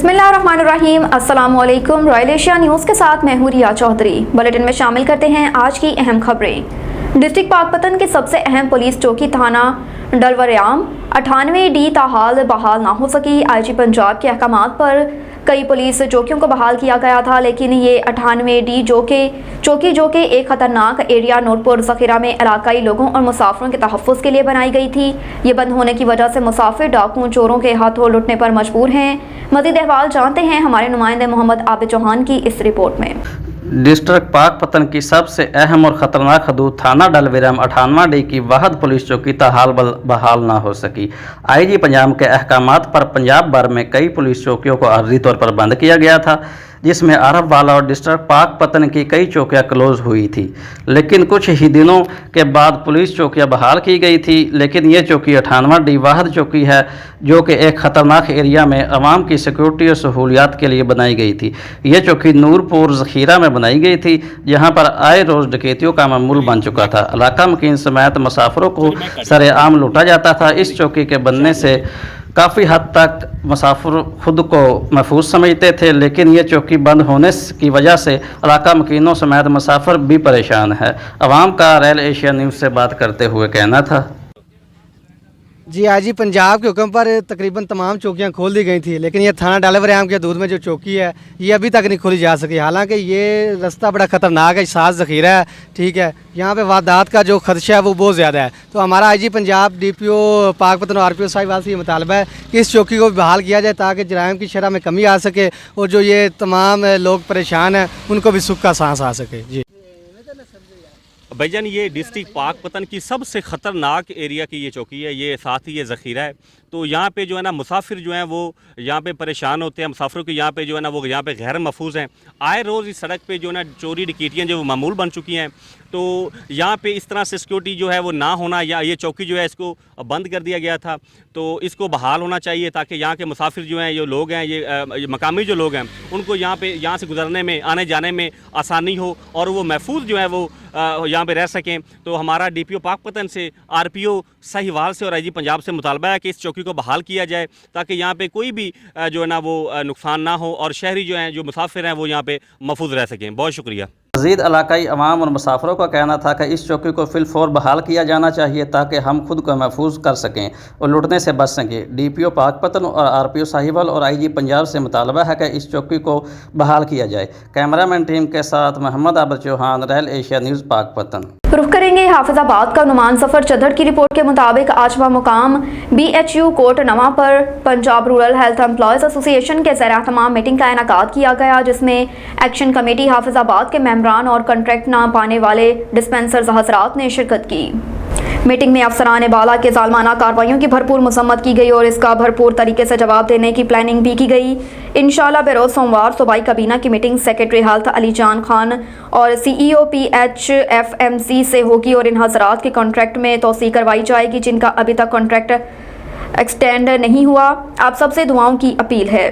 बिस्मिल्लाहिर्रहमानिर्रहीम। अस्सलाम वालेकुम। रॉयल एशिया न्यूज़ के साथ मैं हूं रिया चौधरी। बुलेटिन में शामिल करते हैं आज की अहम खबरें। डिस्ट्रिक्ट पाकपतन की सबसे अहम पुलिस चौकी थाना डलवरयाम 98D ताहाल बहाल ना हो सकी। IG पंजाब के अहकामात पर कई पुलिस चौकियों को बहाल किया गया था, लेकिन ये 98D चौकी जो कि एक खतरनाक एरिया नूरपुर ज़ख़ीरा में इलाकाई लोगों और मुसाफिरों के तहफ़्फ़ुज़ के लिए बनाई गई थी। ये बंद होने की वजह से मुसाफिर डाकुओं चोरों के हाथों लुटने पर मजबूर हैं। मज़ीद अहवाल जानते हैं हमारे नुमाइंदे मोहम्मद आबिद चौहान की इस रिपोर्ट में। डिस्ट्रिक्ट पाकपतन की सबसे अहम और ख़तरनाक हदूद थाना डलवरयाम 98D की वाहद पुलिस चौकी ताहाल बहाल ना हो सकी। IG पंजाब के अहकामात पर पंजाब भर में कई पुलिस चौकियों को आर्जी तौर पर बंद किया गया था, जिसमें अरब वाला और डिस्ट्रिक्ट पाकपतन की कई चौकियां क्लोज हुई थी। लेकिन कुछ ही दिनों के बाद पुलिस चौकियां बहाल की गई थी। लेकिन ये चौकी 98D वाहद चौकी है जो कि एक ख़तरनाक एरिया में अवाम की सिक्योरिटी और सहूलियात के लिए बनाई गई थी। ये चौकी नूरपुर ज़ख़ीरा में बनाई गई थी, जहाँ पर आए रोज़ डकैतियों का मामूल बन चुका था। इलाका मकीन समेत मुसाफिरों को सरेआम लूटा जाता था। इस चौकी के बनने से काफ़ी हद तक मुसाफिर खुद को महफूज समझते थे, लेकिन ये चौकी बंद होने की वजह से इलाका मकीनों समेत मुसाफिर भी परेशान है। अवाम का रॉयल एशिया न्यूज़ से बात करते हुए कहना था। जी IG पंजाब के हुक्म पर तकरीबन तमाम चौकियां खोल दी गई थी, लेकिन ये थाना डलवरयाम के हदूद में जो चौकी है ये अभी तक नहीं खोली जा सकी। हालांकि ये रास्ता बड़ा ख़तरनाक है, साथ ज़ख़ीरा है, ठीक है, यहाँ पे वारदात का जो खदशा है वो बहुत ज़्यादा है। तो हमारा IG पंजाब DPO पाकपतन और RPO साहिबान से ये मुतालबा है कि इस चौकी को भी बहाल किया जाए ताकि जराइम की शरह में कमी आ सके और जो ये तमाम लोग परेशान हैं उनको भी सुख का सांस आ सके। जी भाईजान, ये डिस्ट्रिक्ट पाकपतन की सबसे ख़तरनाक एरिया की ये चौकी है, ये साथ ही ये ज़ख़ीरा है। तो यहाँ पे जो है ना मुसाफिर जो हैं वो यहाँ पे परेशान होते हैं। मुसाफिरों के यहाँ पे जो है ना वो यहाँ पे गैर महफूज हैं। आए रोज़ इस सड़क पे जो है ना चोरी डकैतियाँ जो मामूल बन चुकी हैं। तो यहाँ पे इस तरह से सिक्योरिटी जो है वो ना होना, या ये चौकी जो है इसको बंद कर दिया गया था, तो इसको बहाल होना चाहिए ताकि यहाँ के मुसाफिर जो हैं, ये लोग हैं, ये मकामी जो लोग हैं, उनको यहाँ से गुजरने में आने जाने में आसानी हो और वो महफूज जो है वो यहाँ पे रह सकें। तो हमारा DPO पाकपतन से RPO साहिवाल से और IG पंजाब से मुतालबा है कि इस चौकी को बहाल किया जाए ताकि यहाँ पे कोई भी जो है ना वो नुकसान ना हो और शहरी जो हैं, जो मुसाफिर हैं, वो यहाँ पे महफूज रह सकें। बहुत शुक्रिया। मज़ीद इलाकाई अवाम और मुसाफिरों का कहना था कि इस चौकी को फिलफौर बहाल किया जाना चाहिए ताकि हम खुद को महफूज कर सकें और लुटने से बच सकें। DPO पाकपतन और RPO साहिवाल और IG पंजाब से मुतालबा है कि इस चौकी को बहाल किया जाए। कैमरामैन टीम के साथ Mohammad Abid Chauhan, royal Asia news Pakpattan. रुख करेंगे हाफिजाबाद का। नुमान सफ़र चदर की रिपोर्ट के मुताबिक आज मुकाम BHU कोट नवा पर Punjab rural health employees association के ज़ेर एहतमाम मीटिंग का इनेकाद किया गया, जिसमें एक्शन कमेटी हाफिजाबाद के मेंबरान और कॉन्ट्रैक्ट ना पाने वाले डिस्पेंसर्स हज़रात ने शिरकत की। मीटिंग में अफसरान बाला के ज़ालमाना कार्रवाइयों की भरपूर मसम्मत की गई और इसका भरपूर तरीके से जवाब देने की प्लानिंग भी की गई। इंशाअल्लाह बरोज़ सोमवार सूबाई काबीना की मीटिंग सेक्रेटरी हेल्थ अली जान खान और CEO PHFMC से होगी और इन हज़रात के कॉन्ट्रैक्ट में तोसी करवाई जाएगी जिनका अभी तक कॉन्ट्रैक्ट एक्सटेंड नहीं हुआ। आप सबसे दुआओं की अपील है।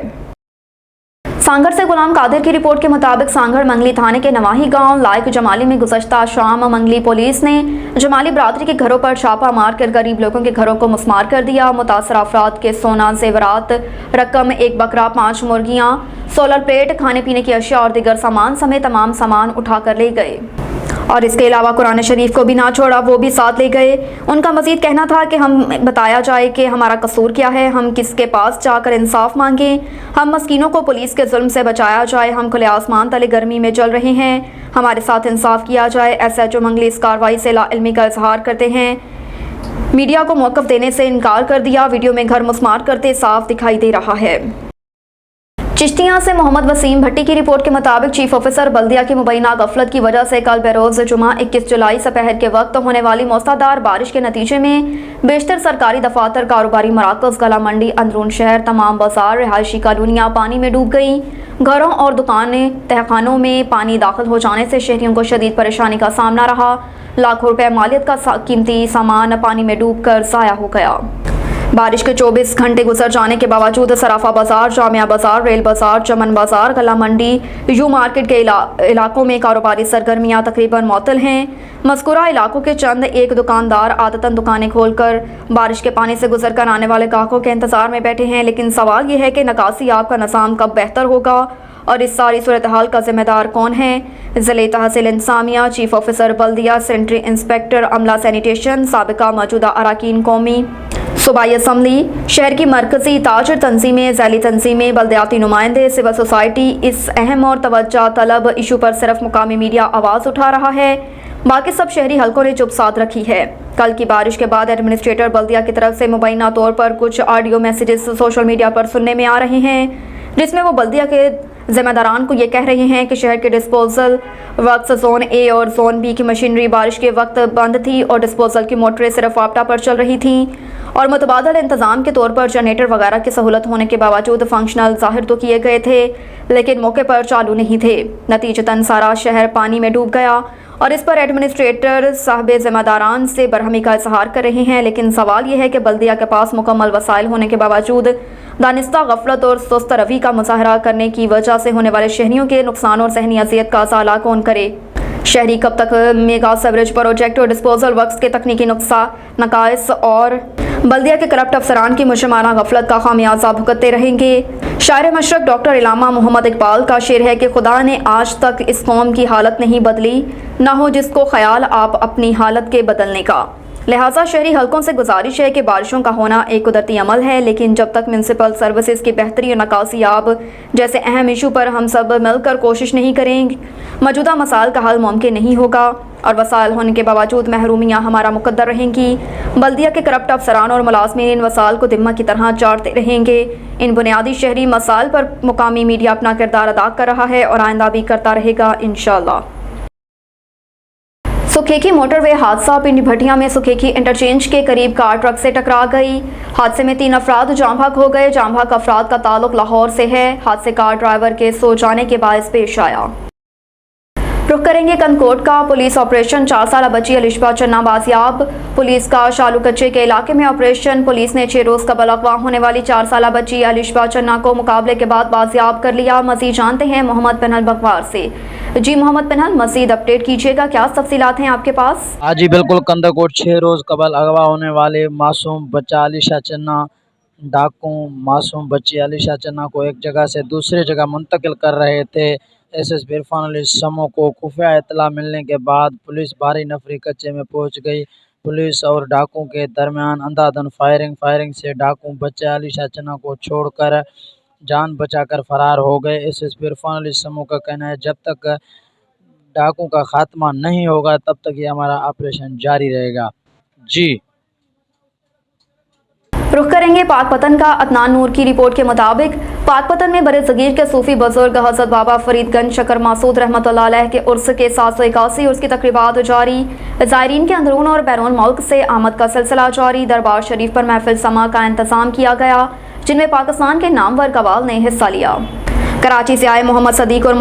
सांगड़ से गुलाम कादिर की रिपोर्ट के मुताबिक सांगड़ मंगली थाने के नवाही गांव लायक जमाली में गुज़श्ता शाम मंगली पुलिस ने जमाली बरादरी के घरों पर छापा मार कर गरीब लोगों के घरों को मुस्मार कर दिया। मुतासर अफराद के सोना, जेवरात, रकम, एक बकरा, 5 मुर्गियां, सोलर प्लेट, खाने पीने की अशिया और दीगर सामान समेत तमाम सामान उठा कर ले गए और इसके अलावा कुरान शरीफ को भी ना छोड़ा, वो भी साथ ले गए। उनका मजीद कहना था कि हम बताया जाए कि हमारा कसूर क्या है, हम किसके पास जाकर इंसाफ मांगें, हम मस्कीनों को पुलिस के जुल्म से बचाया जाए, हम खुले आसमान तले गर्मी में जल रहे हैं, हमारे साथ इंसाफ किया जाए। SHO मंगली इस कार्रवाई से लाइल्मी का इजहार करते हैं। मीडिया को मौक़िफ़ देने से इनकार कर दिया। वीडियो में घर मुस्मार करते साफ दिखाई दे रहा है। चिश्तियाँ से मोहम्मद वसीम भट्टी की रिपोर्ट के मुताबिक चीफ ऑफिसर बल्दिया की मुबैना गफलत की वजह से कल बरोज़ जुमा 21 जुलाई सपहर के वक्त होने वाली मौसलाधार बारिश के नतीजे में बेशतर सरकारी दफातर, कारोबारी मराकज़, गला मंडी, अंदरून शहर, तमाम बाजार, रिहायशी कॉलोनियाँ पानी में डूब गई। घरों और दुकानें, तहखानों में पानी दाखिल हो जाने से शहरियों को शदीद परेशानी का सामना रहा। लाखों रुपए मालियत का कीमती सामान पानी में डूब कर ज़ाया हो गया। बारिश के 24 घंटे गुजर जाने के बावजूद सराफा बाजार, जामिया बाजार, रेल बाजार, चमन बाजार, गला मंडी, यू मार्केट के इलाकों में कारोबारी सरगर्मियां तकरीबन मुअत्तल हैं। मज़कूरा इलाकों के चंद एक दुकानदार आदतन दुकानें खोलकर बारिश के पानी से गुजर कर आने वाले ग्राहकों के इंतजार में बैठे हैं, लेकिन सवाल ये है कि निकासी आब का निज़ाम कब बेहतर होगा और इस सारी सूरत हाल का जिम्मेदार कौन है। ज़िले तहसील इंतज़ामिया, चीफ ऑफिसर बल्दिया, सेंट्री इंस्पेक्टर अमला सैनिटेशन, साबिका मौजूदा अरकान कौमी सूबाई असम्बली, शहर की मरकज़ी ताजर तंजीमें, ज़ैली तंजीमें, बल्दियाती नुमाइंदे, सिविल सोसाइटी इस अहम और तवज्जो तलब इशू पर सिर्फ मुकामी मीडिया आवाज़ उठा रहा है, बाकी सब शहरी हलकों ने चुप साध रखी है। कल की बारिश के बाद एडमिनिस्ट्रेटर बल्दिया की तरफ से मुबैना तौर पर कुछ ऑडियो मैसेजेस सोशल मीडिया पर सुनने में आ रहे हैं, जिसमें वो बल्दिया के ज़िम्मेदारान को ये कह रहे हैं कि शहर के डिस्पोजल वक्त जोन ए और जोन बी की मशीनरी बारिश के वक्त बंद थी और डिस्पोजल की मोटरें सिर्फ वापटा पर चल रही थीं और मुतबादल इंतज़ाम के तौर पर जनरेटर वगैरह की सहूलत होने के बावजूद फंक्शनल ज़ाहिर तो किए गए थे, लेकिन मौके पर चालू नहीं थे। नतीजतन सारा शहर पानी में डूब गया और इस पर एडमिनिस्ट्रेटर साहब ज़िम्मेदारान से बरहमी का इजहार कर रहे हैं, लेकिन सवाल यह है कि बल्दिया के पास मुकम्मल वसाइल होने के बावजूद दानिस्ता गफलत और सुस्त रवि का मुजाहरा करने की वजह से होने वाले शहरियों के नुकसान और ज़हनी अज़ियत का अज़ाला कौन करे। शहरी कब तक मेगा सेवरेज प्रोजेक्ट और डिस्पोजल वर्क्स के तकनीकी नकाइस और बल्दिया के करप्ट अफसरान की मुजरमाना गफलत का खामियाजा भुगतते रहेंगे। शायर मशरक डॉक्टर इलामा मोहम्मद इकबाल का शेर है कि खुदा ने आज तक इस कौम की हालत नहीं बदली, ना हो जिसको ख्याल आप अपनी हालत के बदलने का। लिहाजा शहरी हलकों से गुजारिश है कि बारिशों का होना एक कुदरती अमल है, लेकिन जब तक म्यूनसिपल सर्विसेज की बेहतरी और नकासियाब जैसे अहम इशू पर हम सब मिलकर कोशिश नहीं करेंगे, मौजूदा मसाइल का हल मुमकिन नहीं होगा और वसाइल होने के बावजूद महरूमियाँ हमारा मुकद्दर रहेंगी। बल्दिया के करप्ट अफसरान और मुलाजमीन इन वसाइल को दिम्मा की तरह चाटते रहेंगे। इन बुनियादी शहरी मसाइल पर मुकामी मीडिया अपना किरदार अदा कर रहा है और आइंदा भी करता रहेगा इंशाअल्लाह। सुखेकी मोटरवे हादसा, पिंडी भटिया में सुखेकी इंटरचेंज के करीब कार ट्रक से टकरा गई। हादसे में 3 अफराद जाम भाग हो गए। जाम भाग अफराद का ताल्लुक लाहौर से है। हादसे कार ड्राइवर के सो जाने के बायस पेश आया। रुख करेंगे कनकोट का। पुलिस ऑपरेशन 4 साल बच्ची अलिशबा चन्ना बाजियाब। पुलिस का शालू कच्चे के इलाके में ऑपरेशन। पुलिस ने 6 रोज़ कबल अगवा होने वाली 4 साल बच्ची अलिशबा चन्ना को मुकाबले के बाद बाजियाब कर लिया। मज़ीद जानते हैं मोहम्मद पनहल बगवार से। जी मोहम्मद पनहल, मज़ीद अपडेट कीजिएगा, क्या तफसीलात हैं आपके पास? हाँ जी बिल्कुल, कंदकोट 6 रोज़ कबल अगवा होने वाले मासूम बच्चा अलीशा चन्ना डाकू मासूम बच्ची अलीशा चन्ना को एक जगह से दूसरी जगह मुंतकिल कर रहे थे। एसएसपी इरफान अली समो को खुफिया इतला मिलने के बाद पुलिस भारी नफरी कच्चे में पहुंच गई। पुलिस और डाकू के दरमियान अंधाधुंध फायरिंग से डाकू बच्चा अलीशा चन्ना को छोड़कर जान बचाकर फरार हो गए। एसएसपी इरफान अली समो का कहना है जब तक डाकू का खात्मा नहीं होगा तब तक ये हमारा ऑपरेशन जारी रहेगा। जी रुख करेंगे पाकपतन का। अदनान नूर की रिपोर्ट के मुताबिक पाकपतन में बड़े ज़गीर के सूफी बुजुर्ग हज़रत बाबा फरीदगंज शकर मासूद रहमतुल्लाह अलैह के उर्स के 781 उर्स की तकरीबात जारी। ज़ायरीन के अंदरून और बैरून मुल्क से आमद का सिलसिला जारी। दरबार शरीफ पर महफिल समा का इंतज़ाम किया गया, जिनमें पाकिस्तान के नामवर कवाल ने हिस्सा लिया। कराची से आए मोहम्मद सदीक और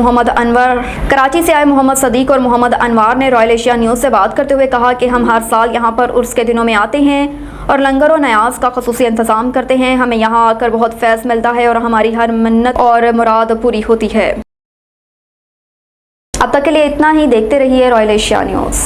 मोहम्मद अनवार ने रॉयल एशिया न्यूज़ से बात करते हुए कहा कि हम हर साल यहाँ पर उर्स के दिनों में आते हैं और लंगर और नयाज का ख़ुसूसी इंतज़ाम करते हैं। हमें यहाँ आकर बहुत फैज़ मिलता है और हमारी हर मन्नत और मुराद पूरी होती है। अब तक के लिए इतना ही। देखते रहिए रॉयल एशिया न्यूज़।